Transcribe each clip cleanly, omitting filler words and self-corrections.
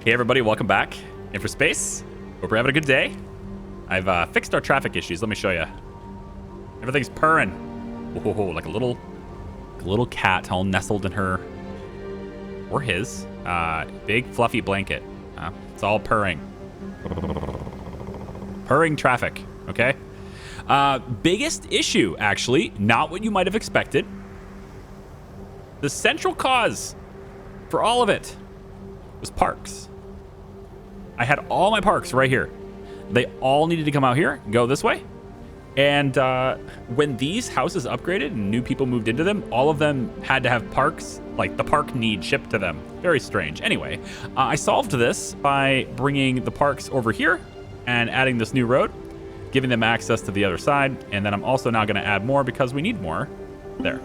Hey everybody, welcome back. Infraspace. Hope you're having a good day. I've fixed our traffic issues. Let me show you. Everything's purring. Whoa, like a little cat all nestled in her, or his, big fluffy blanket. It's all purring. Purring traffic, okay? Biggest issue, actually, not what you might have expected. The central cause for all of it was parks. I had all my parks right here. They all needed to come out here, go this way. And when these houses upgraded and new people moved into them, all of them had to have parks, like the park need shipped to them. Very strange. Anyway, I solved this by bringing the parks over here and adding this new road, giving them access to the other side. And then I'm also now going to add more because we need more. There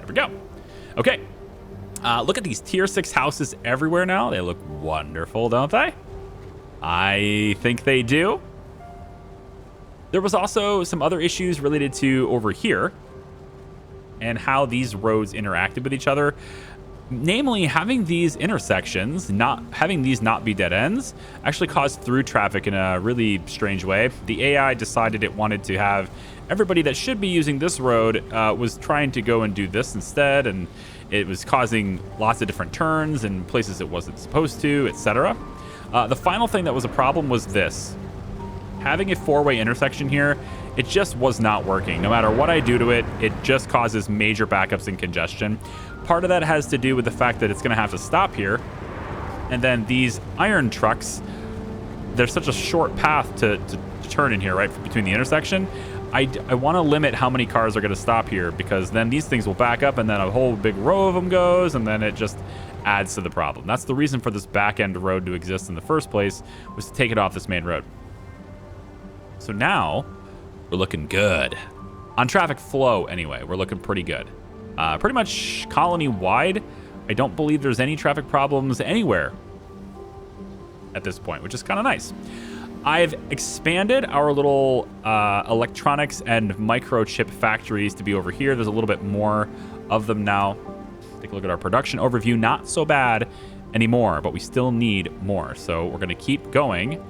we go. Okay. Look at these tier 6 houses everywhere now. They look wonderful, don't they? I think they do. There was also some other issues related to over here and how these roads interacted with each other. Namely, having these intersections, having these not be dead ends, actually caused through traffic in a really strange way. The AI decided it wanted to have everybody that should be using this road was trying to go and do this instead, and it was causing lots of different turns and places it wasn't supposed to, etc. The final thing that was a problem was this. Having a 4-way intersection here, it just was not working. No matter what I do to it, it just causes major backups and congestion. Part of that has to do with the fact that it's going to have to stop here. And then these iron trucks, there's such a short path to turn in here, right, between the intersection. I want to limit how many cars are going to stop here, because then these things will back up and then a whole big row of them goes, and then it just adds to the problem. That's the reason for this back end road to exist in the first place, was to take it off this main road. So now we're looking good. On traffic flow, anyway, we're looking pretty good. Pretty much colony wide, I don't believe there's any traffic problems anywhere at this point, which is kind of nice. I've expanded our little electronics and microchip factories to be over here. There's a little bit more of them now. Take a look at our production overview. Not so bad anymore, but we still need more. So we're going to keep going.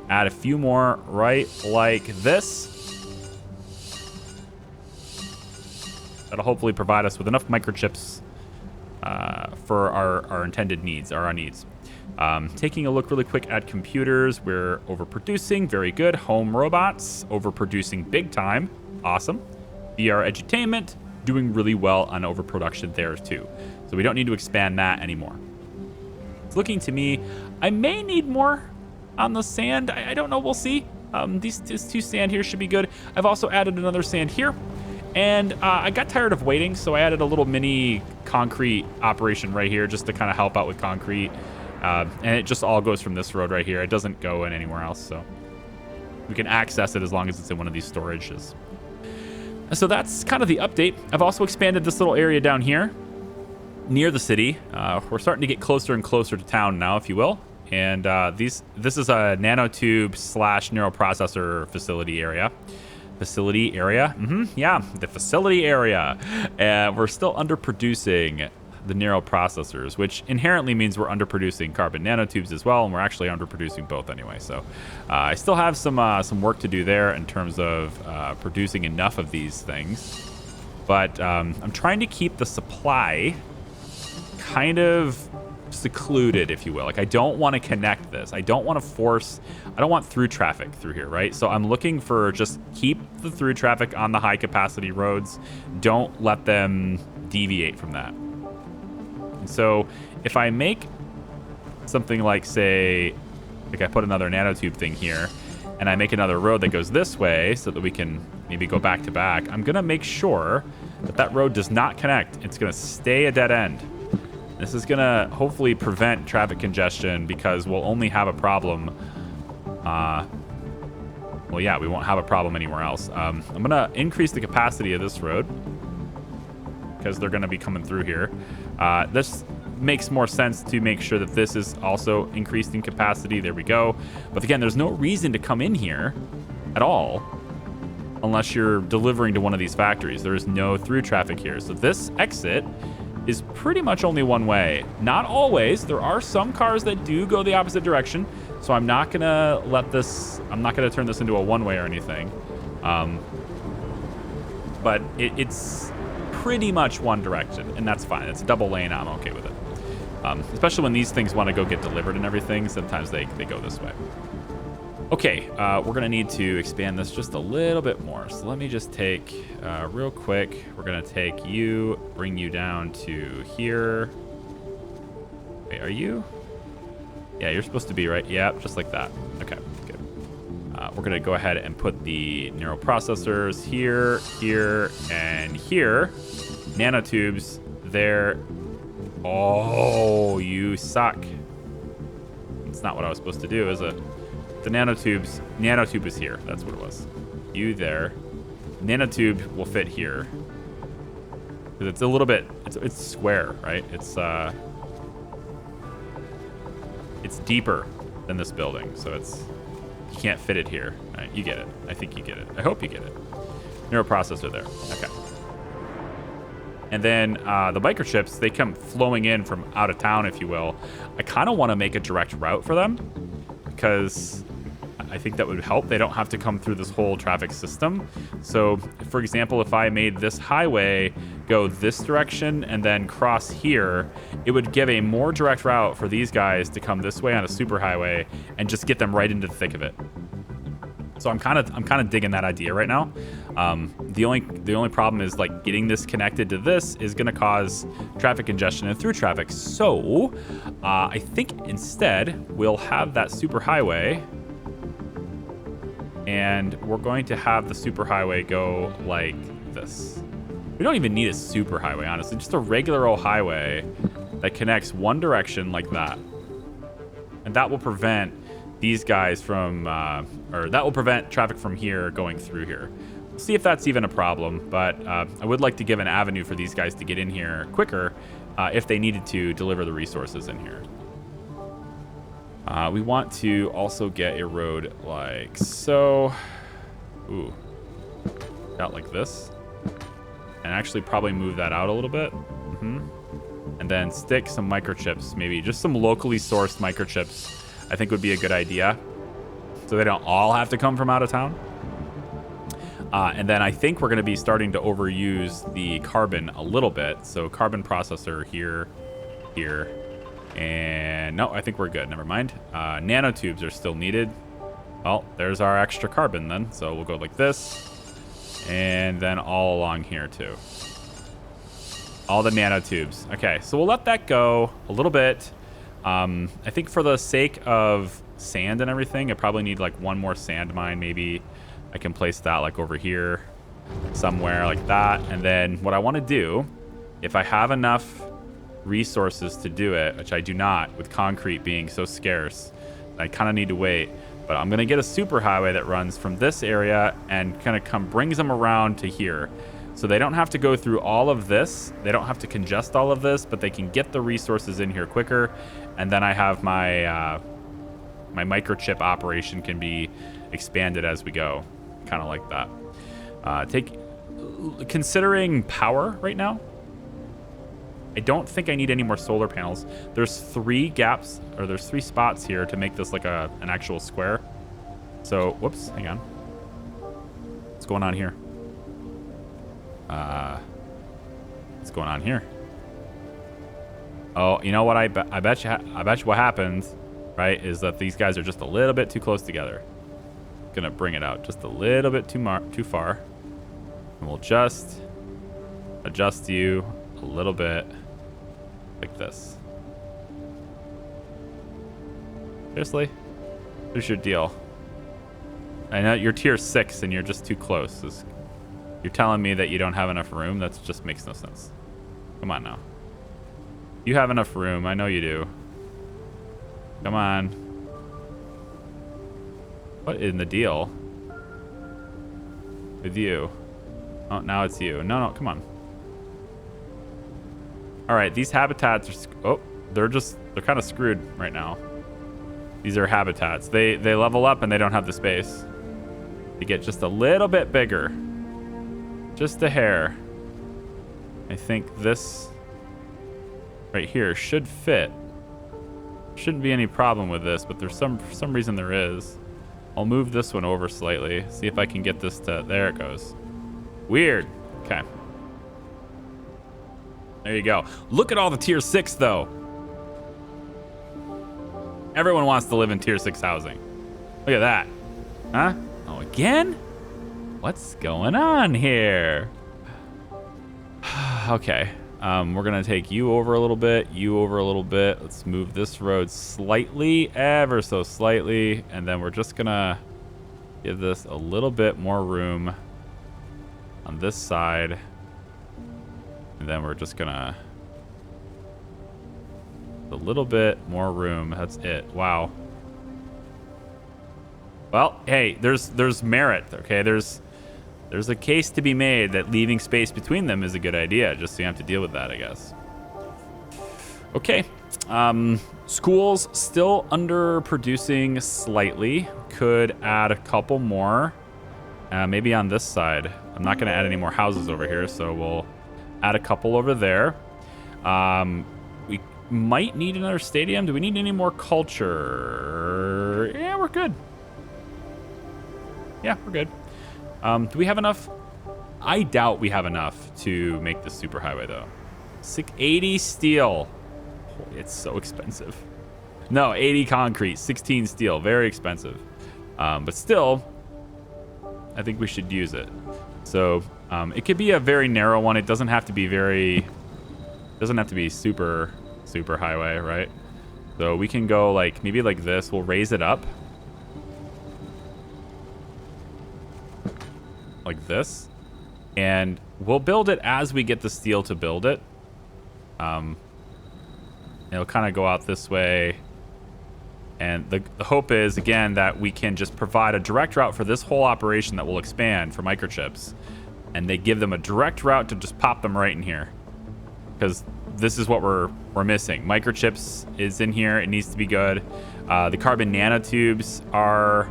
Add a few more right like this. That'll hopefully provide us with enough microchips for our intended needs, or our needs. Taking a look really quick at computers, we're overproducing. Very good. Home robots, overproducing big time. Awesome. VR edutainment, doing really well on overproduction there too. So we don't need to expand that anymore. It's looking to me, I may need more on the sand. I don't know. We'll see. These 2 sand here should be good. I've also added another sand here. And I got tired of waiting, so I added a little mini concrete operation right here just to kind of help out with concrete. And it just all goes from this road right here. It doesn't go in anywhere else, so we can access it as long as it's in one of these storages. So that's kind of the update. I've also expanded this little area down here near the city. We're starting to get closer and closer to town now, if you will. And this is a nanotube / neuroprocessor facility area. Yeah, the facility area. And we're still underproducing the neuroprocessors, which inherently means we're underproducing carbon nanotubes as well, and we're actually underproducing both anyway. So I still have some work to do there in terms of producing enough of these things. But I'm trying to keep the supply kind of secluded, if you will. Like, I don't want to connect this. I don't want through traffic through here, right? So I'm looking for just keep the through traffic on the high capacity roads. Don't let them deviate from that. And so if I make something like, say, like I put another nanotube thing here, and I make another road that goes this way so that we can maybe go back to back, I'm going to make sure that road does not connect. It's going to stay a dead end. This is going to hopefully prevent traffic congestion, because we'll only have a problem. Well, yeah, we won't have a problem anywhere else. I'm going to increase the capacity of this road because they're going to be coming through here. This makes more sense to make sure that this is also increased in capacity. There we go. But again, there's no reason to come in here at all unless you're delivering to one of these factories. There is no through traffic here. So this exit is pretty much only one way. Not always. There are some cars that do go the opposite direction. So I'm not going to I'm not going to turn this into a one-way or anything. But it's pretty much one direction, and that's fine. It's a double lane. I'm okay with it. Especially when these things want to go get delivered and everything. Sometimes they go this way. Okay, we're going to need to expand this just a little bit more. So let me just take, real quick, we're going to take you, bring you down to here. Wait, are you? Yeah, you're supposed to be, right? Yeah, just like that. Okay, good. We're going to go ahead and put the neural processors here, here, and here. Nanotubes there. Oh, you suck. It's not what I was supposed to do, is it? The nanotube is here. That's what it was. You there. Nanotube will fit here. Because it's a little bit, it's square, right? It's deeper than this building, so you can't fit it here. All right, you get it. I think you get it. I hope you get it. Neuroprocessor there. Okay. And then the microchips, they come flowing in from out of town, if you will. I kind of want to make a direct route for them because I think that would help. They don't have to come through this whole traffic system. So, for example, if I made this highway go this direction and then cross here, it would give a more direct route for these guys to come this way on a superhighway and just get them right into the thick of it. So I'm kind of digging that idea right now. The only problem is like getting this connected to this is going to cause traffic congestion and through traffic. So I think instead we'll have that superhighway, and we're going to have the superhighway go like this. We don't even need a superhighway, honestly. Just a regular old highway that connects one direction like that, and that will prevent these guys from, or that will prevent traffic from here going through here. We'll see if that's even a problem, but I would like to give an avenue for these guys to get in here quicker if they needed to deliver the resources in here. We want to also get a road like so. Ooh, out like this. And actually probably move that out a little bit. And then stick some microchips, maybe just some locally sourced microchips. I think would be a good idea, so they don't all have to come from out of town. And then I think we're going to be starting to overuse the carbon a little bit. So carbon processor here, here, and no, I think we're good. Never mind. Nanotubes are still needed. Well, there's our extra carbon then. So we'll go like this, and then all along here too. All the nanotubes. Okay, so we'll let that go a little bit. I think for the sake of sand and everything, I probably need like one more sand mine. Maybe I can place that like over here somewhere like that. And then what I want to do, if I have enough resources to do it, which I do not with concrete being so scarce, I kind of need to wait. But I'm going to get a superhighway that runs from this area and kind of brings them around to here. So they don't have to go through all of this. They don't have to congest all of this, but they can get the resources in here quicker. And then I have my my microchip operation can be expanded as we go, kind of like that. Considering power right now, I don't think I need any more solar panels. There's 3 gaps, or there's 3 spots here to make this like an actual square. So, whoops, hang on. What's going on here? What's going on here? Oh, you know what? I bet you what happens, right, is that these guys are just a little bit too close together. Gonna bring it out just a little bit too far, and we'll just adjust you a little bit like this. Seriously? What's your deal? I know you're tier 6 and you're just too close. You're telling me that you don't have enough room? That just makes no sense. Come on now. You have enough room. I know you do. Come on. What in the deal with you? Oh, now it's you. No, come on. All right, these habitats are... they're kind of screwed right now. These are habitats. They level up and they don't have the space. They get just a little bit bigger. Just a hair. I think this right here should fit. Shouldn't be any problem with this, but there's for some reason there is. I'll move this one over slightly. See if I can get this to... There it goes. Weird. Okay. There you go. Look at all the tier 6, though. Everyone wants to live in tier 6 housing. Look at that. Huh? Oh, again? What's going on here? Okay. We're going to take you over a little bit, you over a little bit. Let's move this road slightly, ever so slightly. And then we're just going to give this a little bit more room on this side. And then we're just going to... A little bit more room. That's it. Wow. Well, hey, there's merit, okay? There's a case to be made that leaving space between them is a good idea, just so you have to deal with that, I guess. Okay. Schools still underproducing slightly. Could add a couple more. Maybe on this side. I'm not going to add any more houses over here, so we'll add a couple over there. We might need another stadium. Do we need any more culture? Yeah, we're good. Yeah, we're good. Do we have enough? I doubt we have enough to make this superhighway, though. 80 steel. Holy, it's so expensive. No, 80 concrete, 16 steel. Very expensive. But still, I think we should use it. So it could be a very narrow one. It doesn't have to be super highway, right? So we can go like maybe like this. We'll raise it up. Like this, and we'll build it as we get the steel to build it. It'll kind of go out this way, and the hope is again that we can just provide a direct route for this whole operation that will expand for microchips, and they give them a direct route to just pop them right in here, because this is what we're missing. Microchips is in here. It needs to be good. The carbon nanotubes are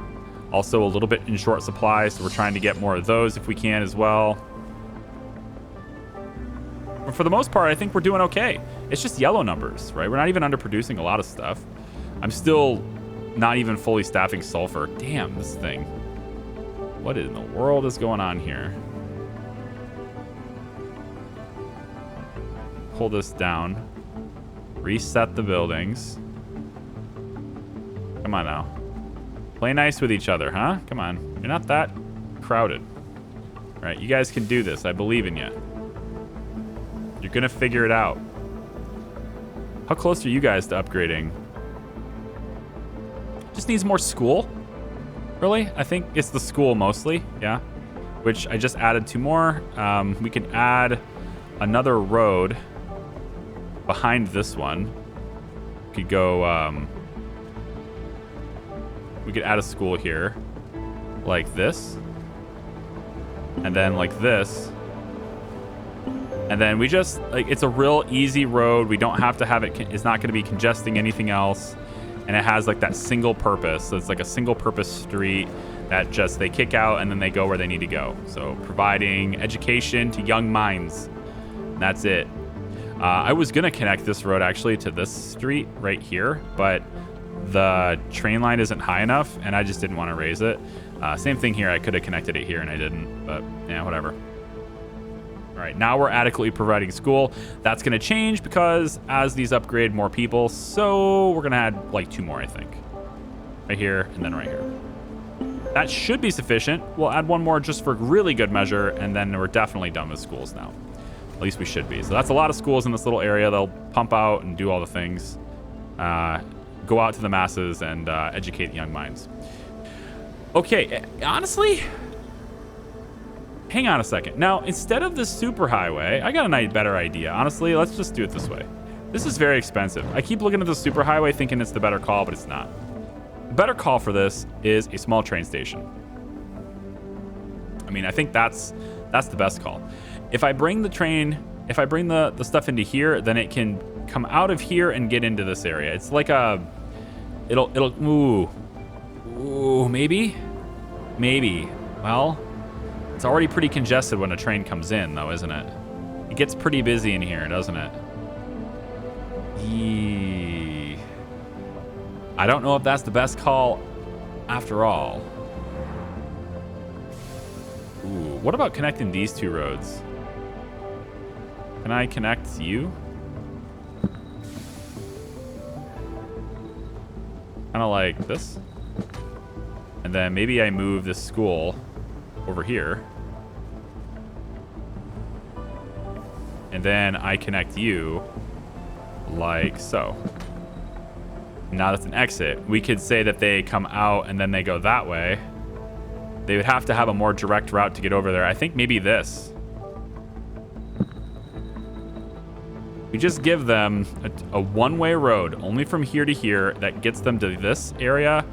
also a little bit in short supply, so we're trying to get more of those if we can as well. But for the most part, I think we're doing okay. It's just yellow numbers, right? We're not even underproducing a lot of stuff. I'm still not even fully staffing sulfur. Damn, this thing. What in the world is going on here? Pull this down. Reset the buildings. Come on now. Play nice with each other, huh? Come on. You're not that crowded. All right, you guys can do this. I believe in you. You're going to figure it out. How close are you guys to upgrading? Just needs more school. Really? I think it's the school mostly, yeah. Which I just added 2 more. We can add another road behind this one. Could go... we could add a school here, like this, and then like this, and then we just like it's a real easy road. We don't have to have it. It's not going to be congesting anything else, and it has like that single purpose. So it's like a single purpose street that just they kick out and then they go where they need to go. So providing education to young minds. And that's it. I was gonna connect this road actually to this street right here, but the train line isn't high enough, and I just didn't want to raise it. Same thing here. I could have connected it here, and I didn't. But, yeah, whatever. All right, now we're adequately providing school. That's going to change because as these upgrade more people, so we're going to add, like, 2 more, I think. Right here, and then right here. That should be sufficient. We'll add 1 more just for really good measure, and then we're definitely done with schools now. At least we should be. So that's a lot of schools in this little area. They'll pump out and do all the things. Go out to the masses and educate young minds. Okay, honestly, hang on a second. Now, instead of this superhighway, I got a better idea. Honestly, let's just do it this way. This is very expensive. I keep looking at the superhighway thinking it's the better call, but it's not. The better call for this is a small train station. I mean, I think that's the best call. If I bring the train, if I bring the stuff into here, then it can come out of here and get into this area. It's like a... Ooh, maybe? Maybe. Well, it's already pretty congested when a train comes in, though, isn't it? It gets pretty busy in here, doesn't it? Yee. I don't know if that's the best call after all. Ooh, what about connecting these two roads? Can I connect you? Kind of like this. And then maybe I move this school over here. And then I connect you like so. Now that's an exit. We could say that they come out and then they go that way. They would have to have a more direct route to get over there. I think maybe this. We just give them a one-way road only from here to here that gets them to this area,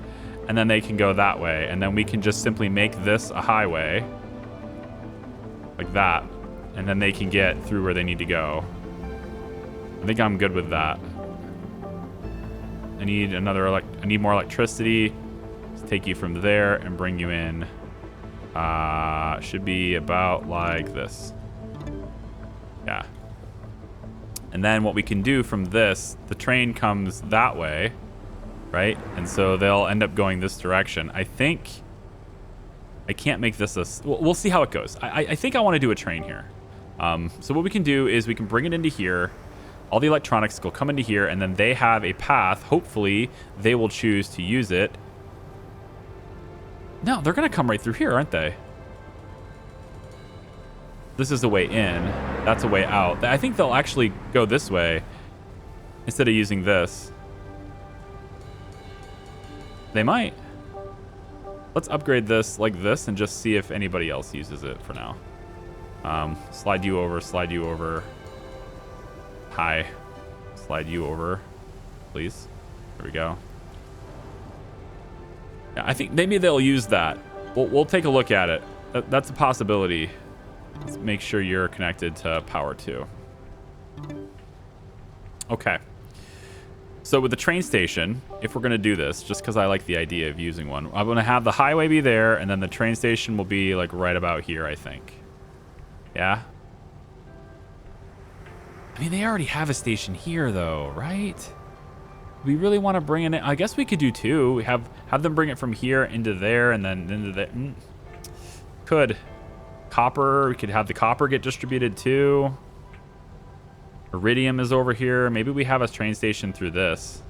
and then they can go that way. And then we can just simply make this a highway like that, and then they can get through where they need to go. I think I'm good with that. I need more electricity. Let's take you from there and bring you in. Should be about like this. Yeah. And then what we can do from this, the train comes that way, right? And so they'll end up going this direction. I think I can't make this a... We'll see how it goes. I think I want to do a train here. So what we can do is we can bring it into here. All the electronics will come into here, and then they have a path. Hopefully, they will choose to use it. No, they're going to come right through here, aren't they? This is the way in. That's a way out. I think they'll actually go this way instead of using this. They might. Let's upgrade this like this and just see if anybody else uses it for now. Slide you over, slide you over. Hi. Slide you over, please. There we go. Yeah, I think maybe they'll use that. We'll take a look at it. That's a possibility. Let's make sure you're connected to power too. Okay. So with the train station, if we're going to do this, just because I like the idea of using one, I'm going to have the highway be there, and then the train station will be like right about here, I think. Yeah? I mean, they already have a station here, though, right? We really want to bring it in. I guess we could do two. We have them bring it from here into there and then into there. Could. Copper. We could have the copper get distributed, too. Iridium is over here. Maybe we have a train station through this.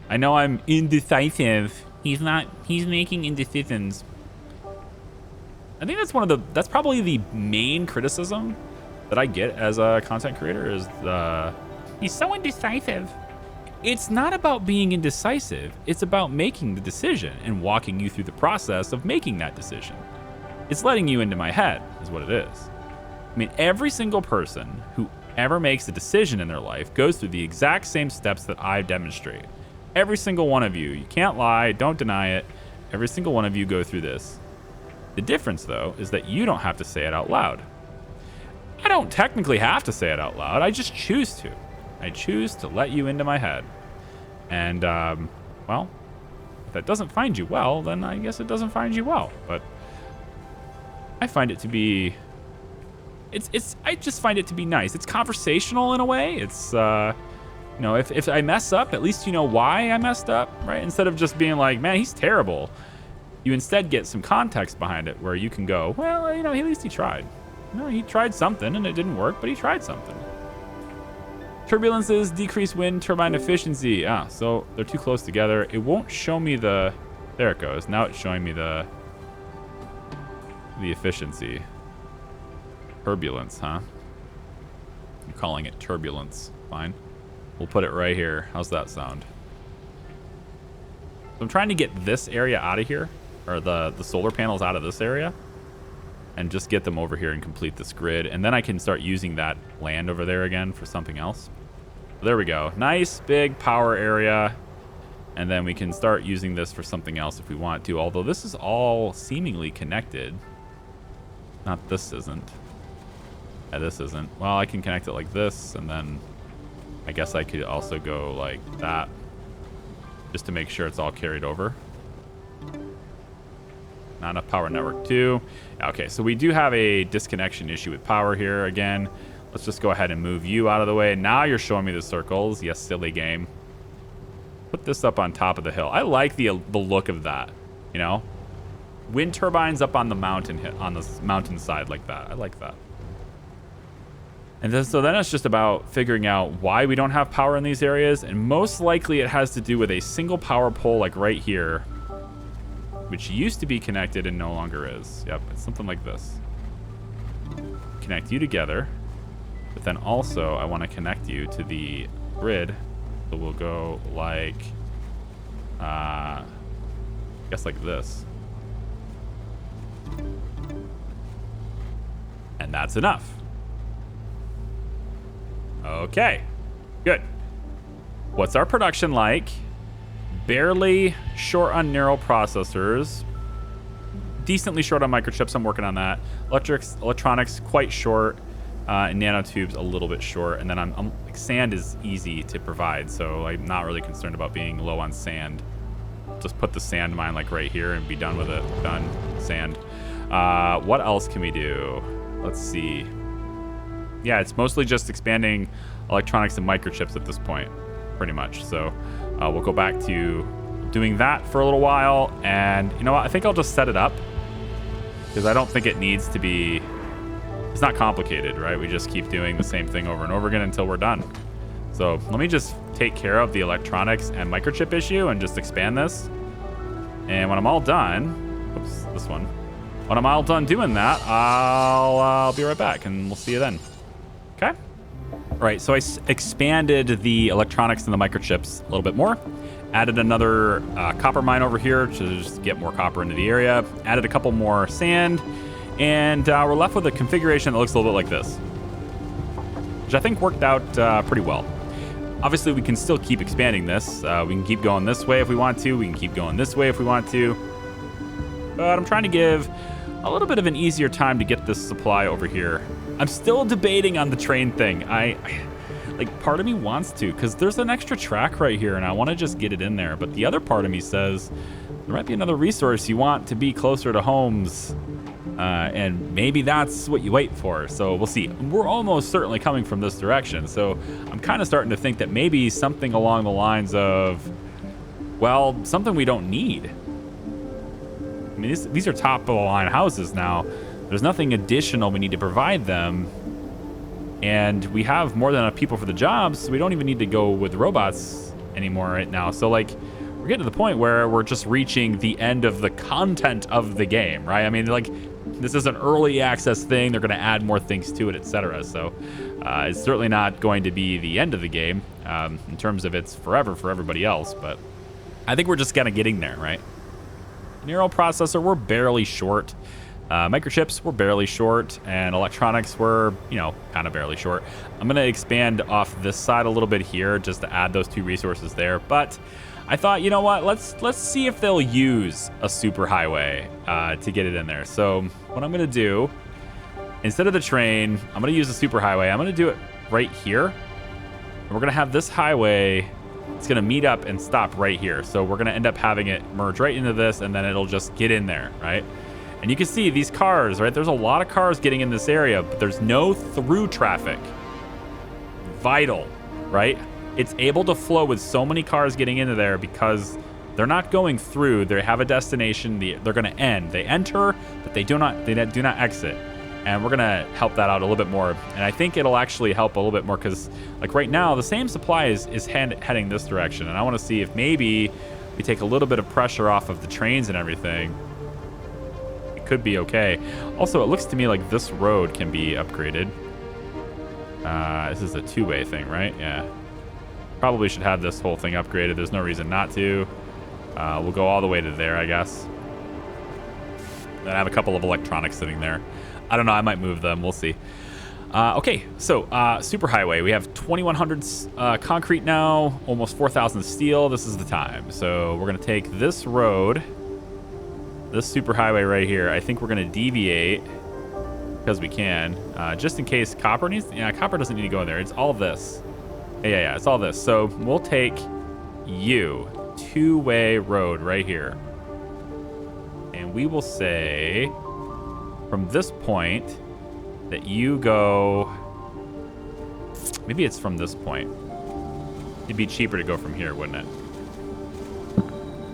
I know I'm indecisive. He's not. He's making indecisions. I think that's probably the main criticism that I get as a content creator is he's so indecisive. It's not about being indecisive. It's about making the decision and walking you through the process of making that decision. It's letting you into my head is what it is. I mean, every single person who ever makes a decision in their life goes through the exact same steps that I demonstrate. Every single one of you. You can't lie. Don't deny it. Every single one of you go through this. The difference, though, is that you don't have to say it out loud. I don't technically have to say it out loud. I just choose to. I choose to let you into my head. And, well, if that doesn't find you well, then I guess it doesn't find you well. But I find it to be... I just find it to be nice. It's conversational in a way. It's, you know, if I mess up, at least you know why I messed up, right? Instead of just being like, man, he's terrible. You instead get some context behind it where you can go, well, you know, at least he tried. You know, he tried something and it didn't work, but he tried something. Turbulences decrease wind turbine efficiency. Ah, so they're too close together. It won't show me the... There it goes. Now it's showing me the efficiency. Turbulence, huh? I'm calling it turbulence. Fine. We'll put it right here. How's that sound? So I'm trying to get this area out of here, or the solar panels out of this area, and just get them over here and complete this grid. And then I can start using that land over there again for something else. There we go. Nice big power area. And then we can start using this for something else if we want to. Although this is all seemingly connected. Not this isn't. Yeah, this isn't. Well, I can connect it like this. And then I guess I could also go like that. Just to make sure it's all carried over. Not enough power network 2. Okay, so we do have a disconnection issue with power here again. Let's just go ahead and move you out of the way. Now you're showing me the circles. Yes, silly game. Put this up on top of the hill. I like the look of that, you know? Wind turbines up on the mountain, on the mountainside like that. I like that. And then, so then it's just about figuring out why we don't have power in these areas. And most likely it has to do with a single power pole like right here, which used to be connected and no longer is. Yep, it's something like this. Connect you together. But then also I want to connect you to the grid. So we'll go like, I guess like this. And that's enough. Okay, good. What's our production like? Barely short on neural processors. Decently short on microchips. I'm working on that. Electronics quite short. And nanotubes a little bit short. And then like, sand is easy to provide, so I'm not really concerned about being low on sand. Just put the sand mine like right here and be done with it. Done. Sand. What else can we do? Let's see. Yeah, it's mostly just expanding electronics and microchips at this point, pretty much. So we'll go back to doing that for a little while. And you know what? I think I'll just set it up because I don't think it needs to be... It's not complicated, right? We just keep doing the same thing over and over again until we're done. So let me just take care of the electronics and microchip issue and just expand this. And when I'm all done... Oops, this one. When I'm all done doing that, I'll be right back and we'll see you then. Okay. All right, so I expanded the electronics and the microchips a little bit more. Added another copper mine over here to just get more copper into the area. Added a couple more sand. And we're left with a configuration that looks a little bit like this, which I think worked out pretty well. Obviously, we can still keep expanding this. We can keep going this way if we want to. We can keep going this way if we want to. But I'm trying to give a little bit of an easier time to get this supply over here. I'm still debating on the train thing. Like, part of me wants to, because there's an extra track right here, and I want to just get it in there. But the other part of me says there might be another resource you want to be closer to homes. And maybe that's what you wait for. So we'll see. We're almost certainly coming from this direction. So I'm kind of starting to think that maybe something along the lines of, well, something we don't need. I mean, these are top of the line houses now. There's nothing additional we need to provide them. And we have more than enough people for the jobs, so we don't even need to go with robots anymore right now. So like, we're getting to the point where we're just reaching the end of the content of the game, right? I mean, like, this is an early access thing. They're going to add more things to it, etc. So it's certainly not going to be the end of the game in terms of it's forever for everybody else. But I think we're just kind of getting there, right? Neural processor, we're barely short. Microchips, we're barely short. And electronics, we're, you know, kind of barely short. I'm going to expand off this side a little bit here just to add those two resources there. But I thought, you know what, let's see if they'll use a superhighway to get it in there. So what I'm going to do, instead of the train, I'm going to use a superhighway. I'm going to do it right here. And we're going to have this highway, it's going to meet up and stop right here. So we're going to end up having it merge right into this, and then it'll just get in there, right? And you can see these cars, right? There's a lot of cars getting in this area, but there's no through traffic. Vital, right? It's able to flow with so many cars getting into there because they're not going through. They have a destination. They're going to end. They enter, but they do not exit. And we're going to help that out a little bit more. And I think it'll actually help a little bit more because, like right now, the same supply is heading this direction. And I want to see if maybe we take a little bit of pressure off of the trains and everything. It could be okay. Also, it looks to me like this road can be upgraded. This is a two-way thing, right? Yeah. Probably should have this whole thing upgraded. There's no reason not to. We'll go all the way to there, I guess. Then I have a couple of electronics sitting there. I don't know. I might move them. We'll see. Okay, so superhighway. We have 2,100 concrete now, almost 4,000 steel. This is the time. So we're going to take this road, this superhighway right here. I think we're going to deviate because we can, just in case copper needs. Yeah, copper doesn't need to go in there. It's all this. Yeah, it's all this. So we'll take you, two-way road right here. And we will say from this point that you go Maybe it's from this point. It'd be cheaper to go from here, wouldn't it?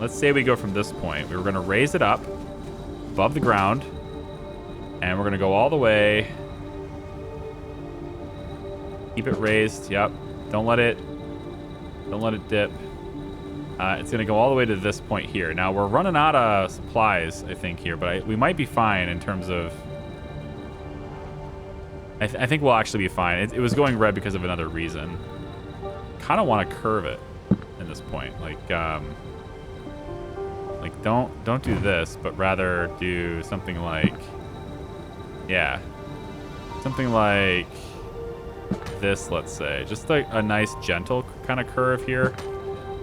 Let's say we go from this point. We were going to raise it up above the ground. And we're going to go all the way. Keep it raised. Yep. Don't let it dip. It's going to go all the way to this point here. Now, we're running out of supplies, I think, here. But we might be fine in terms of... I think we'll actually be fine. It was going red because of another reason. Kind of want to curve it in this point. Like don't do this, but rather do something like... Yeah. Something like this, let's say. Just like a nice, gentle kind of curve here.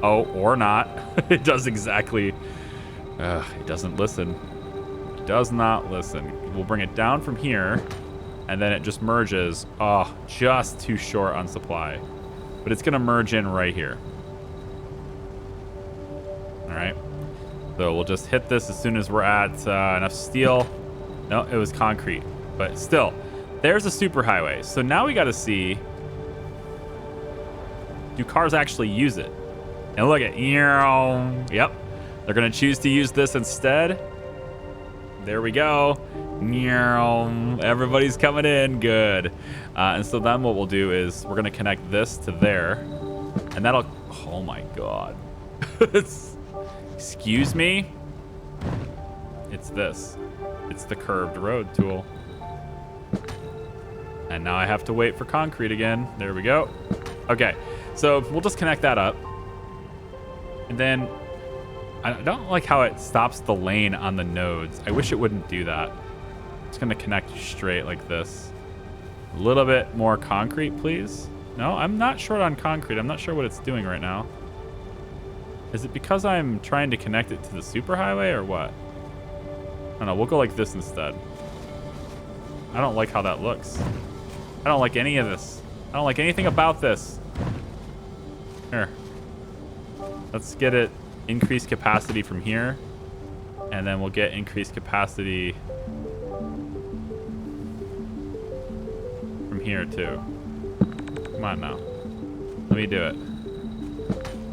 Oh, or not. It does exactly... it doesn't listen. It does not listen. We'll bring it down from here, and then it just merges. Oh, just too short on supply. But it's going to merge in right here. All right. So we'll just hit this as soon as we're at enough steel. No, it was concrete. But still, there's a superhighway. So now we got to see, do cars actually use it? And look at, yep, they're going to choose to use this instead. There we go. Everybody's coming in. Good. And so then what we'll do is we're going to connect this to there. And that'll, oh my God. Excuse me? It's this. It's the curved road tool. And now I have to wait for concrete again. There we go. Okay, so we'll just connect that up. And then I don't like how it stops the lane on the nodes. I wish it wouldn't do that. It's going to connect straight like this. A little bit more concrete, please. No, I'm not short on concrete. I'm not sure what it's doing right now. Is it because I'm trying to connect it to the superhighway or what? I don't know. We'll go like this instead. I don't like how that looks. I don't like any of this. I don't like anything about this. Here. Let's get it increased capacity from here. And then we'll get increased capacity from here too. Come on now. Let me do it.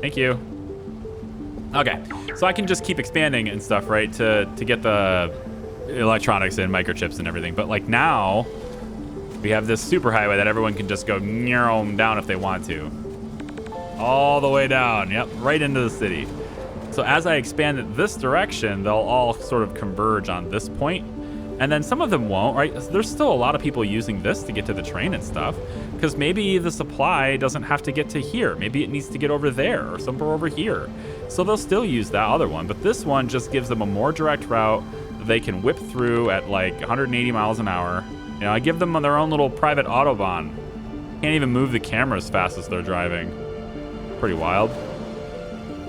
Thank you. Okay, so I can just keep expanding and stuff, right, to get the electronics and microchips and everything. But like now, we have this superhighway that everyone can just go down if they want to. All the way down, yep, right into the city. So as I expand it this direction, they'll all sort of converge on this point. And then some of them won't, right? There's still a lot of people using this to get to the train and stuff, because maybe the supply doesn't have to get to here. Maybe it needs to get over there or somewhere over here. So they'll still use that other one. But this one just gives them a more direct route that they can whip through at like 180 miles an hour. You know, I give them their own little private Autobahn. Can't even move the camera as fast as they're driving. Pretty wild.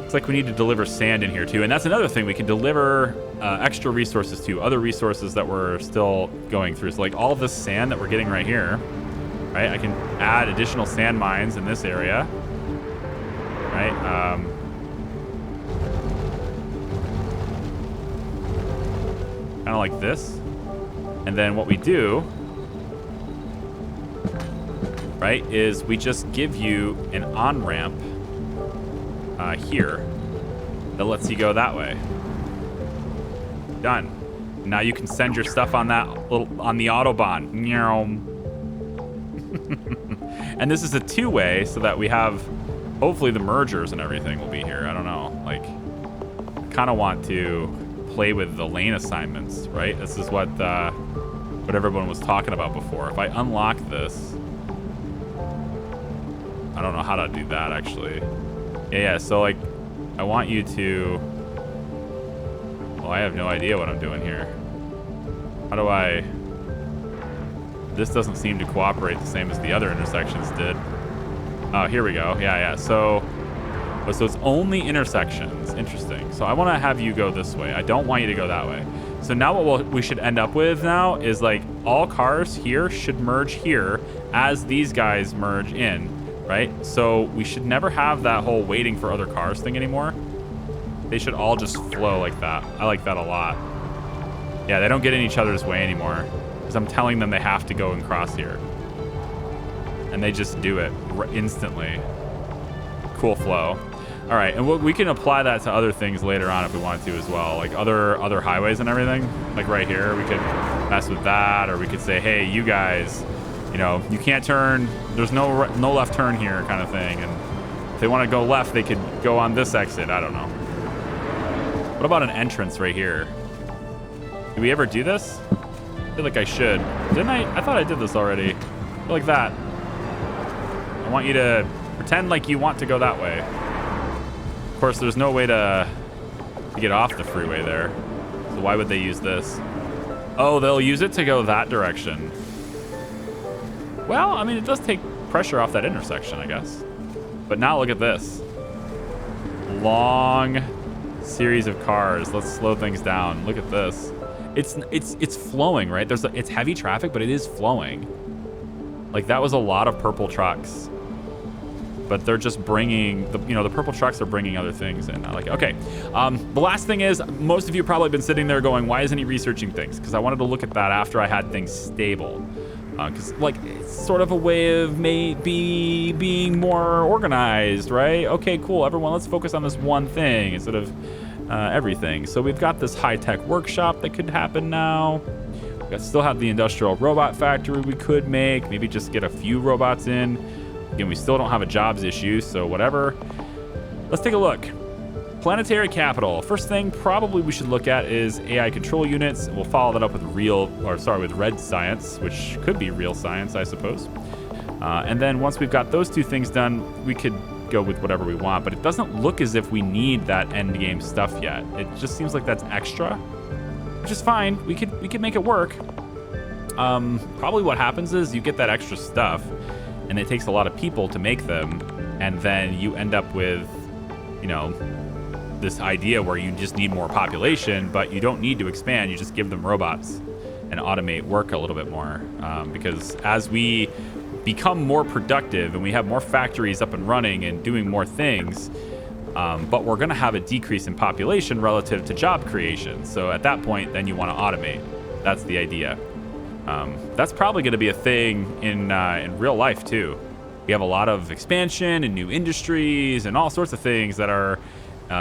It's like we need to deliver sand in here too. And that's another thing. We can deliver extra resources to, other resources that we're still going through. So like all of this sand that we're getting right here, right? I can add additional sand mines in this area, right? Kind of like this. And then what we do, right, is we just give you an on-ramp here that lets you go that way. Done. Now you can send your stuff on that on the Autobahn. And this is a two-way so that we have, hopefully the mergers and everything will be here. I don't know. Like, I kind of want to play with the lane assignments, right? This is what everyone was talking about before. If I unlock this, I don't know how to do that actually. Yeah, so like, I want you to... Well, I have no idea what I'm doing here. How do I... This doesn't seem to cooperate the same as the other intersections did. Oh, here we go. Yeah. So it's only intersections. Interesting. So I want to have you go this way. I don't want you to go that way. So now what we should end up with now is like all cars here should merge here as these guys merge in. Right? So we should never have that whole waiting for other cars thing anymore. They should all just flow like that. I like that a lot. Yeah, they don't get in each other's way anymore because I'm telling them they have to go and cross here. and they just do it instantly. Cool flow. All right, and we can apply that to other things later on if we wanted to as well, like other highways and everything. Like right here, we could mess with that, or we could say, hey, you guys, you know, you can't turn. There's no left turn here, kind of thing. And if they want to go left, they could go on this exit. I don't know. What about an entrance right here? Did we ever do this? I feel like I should. Didn't I? I thought I did this already. Like that. I want you to pretend like you want to go that way. Of course, there's no way to get off the freeway there. So why would they use this? Oh, they'll use it to go that direction. Well, I mean, it does take pressure off that intersection, I guess. But now look at this. Long series of cars. Let's slow things down. Look at this. It's flowing, right? It's heavy traffic, but it is flowing. Like, that was a lot of purple trucks. But they're just bringing, the purple trucks are bringing other things in. I like it. Okay. The last thing is, most of you probably been sitting there going, why isn't he researching things? Because I wanted to look at that after I had things stable. Because, like, it's sort of a way of maybe being more organized, right? Okay, cool. Everyone, let's focus on this one thing instead of everything. So we've got this high-tech workshop that could happen now. We still have the industrial robot factory we could make. Maybe just get a few robots in. Again, we still don't have a jobs issue, so whatever. Let's take a look. Planetary capital. First thing probably we should look at is AI control units. We'll follow that up with with red science, which could be real science, I suppose. And then once we've got those two things done, we could go with whatever we want, but it doesn't look as if we need that end game stuff yet. It just seems like that's extra, which is fine. We could make it work. Probably what happens is you get that extra stuff, and it takes a lot of people to make them, and then you end up with, this idea where you just need more population, but you don't need to expand. You just give them robots and automate work a little bit more, because as we become more productive and we have more factories up and running and doing more things, but we're going to have a decrease in population relative to job creation. So at that point, then you want to automate. That's the idea. That's probably going to be a thing in real life too. We have a lot of expansion and new industries and all sorts of things that are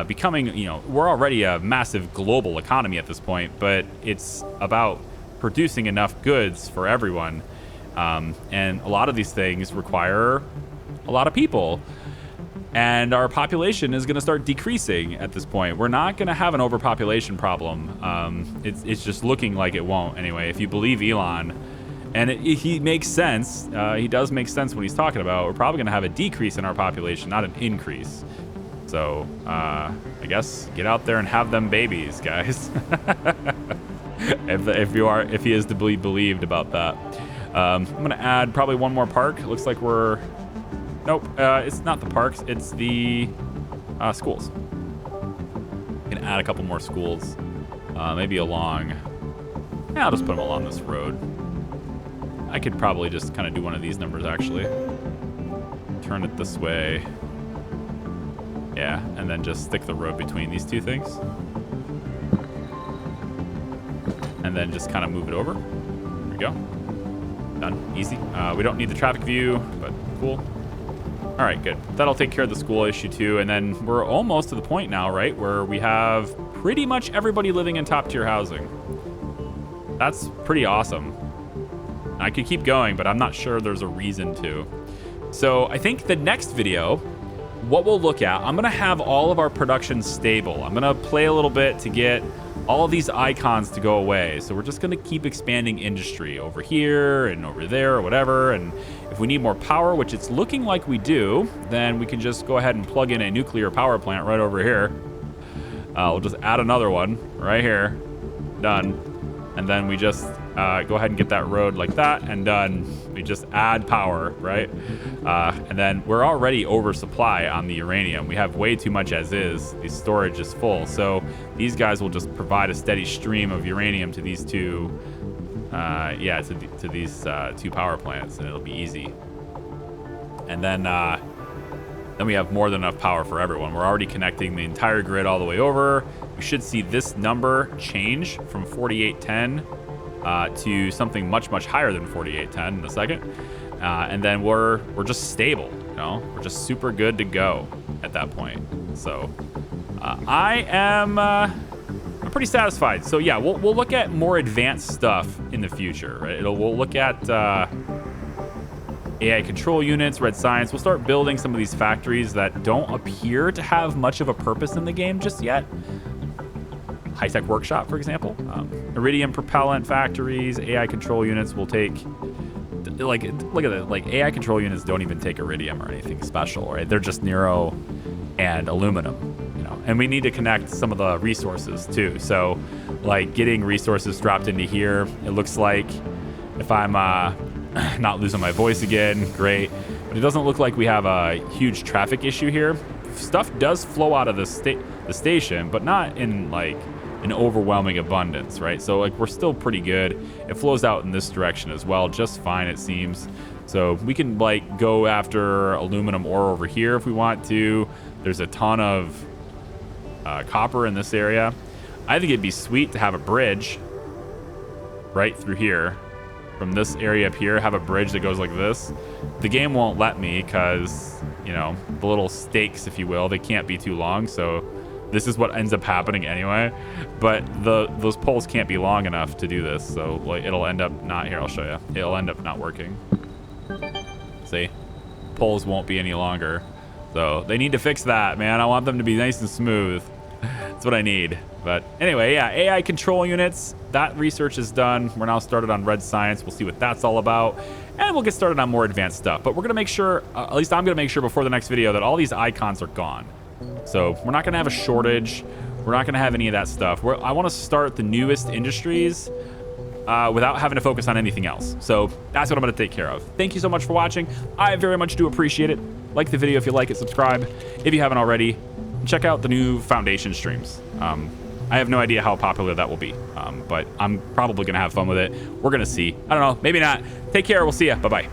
becoming, we're already a massive global economy at this point, but it's about producing enough goods for everyone. And a lot of these things require a lot of people. And our population is going to start decreasing at this point. We're not going to have an overpopulation problem. It's just looking like it won't anyway, if you believe Elon. And he makes sense. He does make sense when he's talking about we're probably going to have a decrease in our population, not an increase. So I guess get out there and have them babies, guys. if he is to be believed about that. I'm going to add probably one more park. It looks like we're... Nope, it's not the parks. It's the schools. Can add a couple more schools. Maybe along... Yeah, I'll just put them along this road. I could probably just kind of do one of these numbers, actually. Turn it this way. Yeah, and then just stick the road between these two things. And then just kind of move it over. There we go. Done. Easy. We don't need the traffic view, but cool. All right, good. That'll take care of the school issue too. And then we're almost to the point now, right, where we have pretty much everybody living in top tier housing. That's pretty awesome. I could keep going, but I'm not sure there's a reason to. So I think the next video, what we'll look at, I'm going to have all of our production stable. I'm going to play a little bit to get all of these icons to go away. So we're just going to keep expanding industry over here and over there or whatever. And if we need more power, which it's looking like we do, then we can just go ahead and plug in a nuclear power plant right over here. We'll just add another one right here. Done. And then we just go ahead and get that road like that and done. We just add power, right? And then we're already oversupply on the uranium. We have way too much as is. The storage is full. So these guys will just provide a steady stream of uranium to these two, to these two power plants, and it'll be easy. And then we have more than enough power for everyone. We're already connecting the entire grid all the way over. We should see this number change from 4810 to something much, much higher than 4810 in a second. and then we're just stable. You know, we're just super good to go at that point. So I'm pretty satisfied. So yeah, we'll look at more advanced stuff in the future, right? We'll look at AI control units, red science. We'll start building some of these factories that don't appear to have much of a purpose in the game just yet. High-tech workshop, for example. Iridium propellant factories, AI control units will take, like, look at it. Like, AI control units don't even take iridium or anything special, right? They're just Nero and aluminum, you know. And we need to connect some of the resources too. So, like, getting resources dropped into here, it looks like, if I'm not losing my voice again, great. But it doesn't look like we have a huge traffic issue here. Stuff does flow out of the station, but not in like an overwhelming abundance, right? So like we're still pretty good. It flows out in this direction as well, just fine it seems. So we can like go after aluminum ore over here if we want to. There's a ton of copper in this area. I think it'd be sweet to have a bridge right through here. From this area up here, have a bridge that goes like this. The game won't let me because, you know, the little stakes, if you will, they can't be too long. So this is what ends up happening anyway. But those poles can't be long enough to do this. So like it'll end up not here. I'll show you. It'll end up not working. See, poles won't be any longer. So they need to fix that, man. I want them to be nice and smooth. That's what I need. But anyway, yeah, AI control units, that research is done. We're now started on red science. We'll see what that's all about. And we'll get started on more advanced stuff. But we're going to make sure, at least I'm going to make sure before the next video, that all these icons are gone. So we're not going to have a shortage. We're not going to have any of that stuff. I want to start the newest industries without having to focus on anything else. So that's what I'm going to take care of. Thank you so much for watching. I very much do appreciate it. Like the video if you like it. Subscribe if you haven't already. Check out the new Foundation streams. I have no idea how popular that will be, but I'm probably going to have fun with it. We're going to see. I don't know. Maybe not. Take care. We'll see ya. Bye-bye.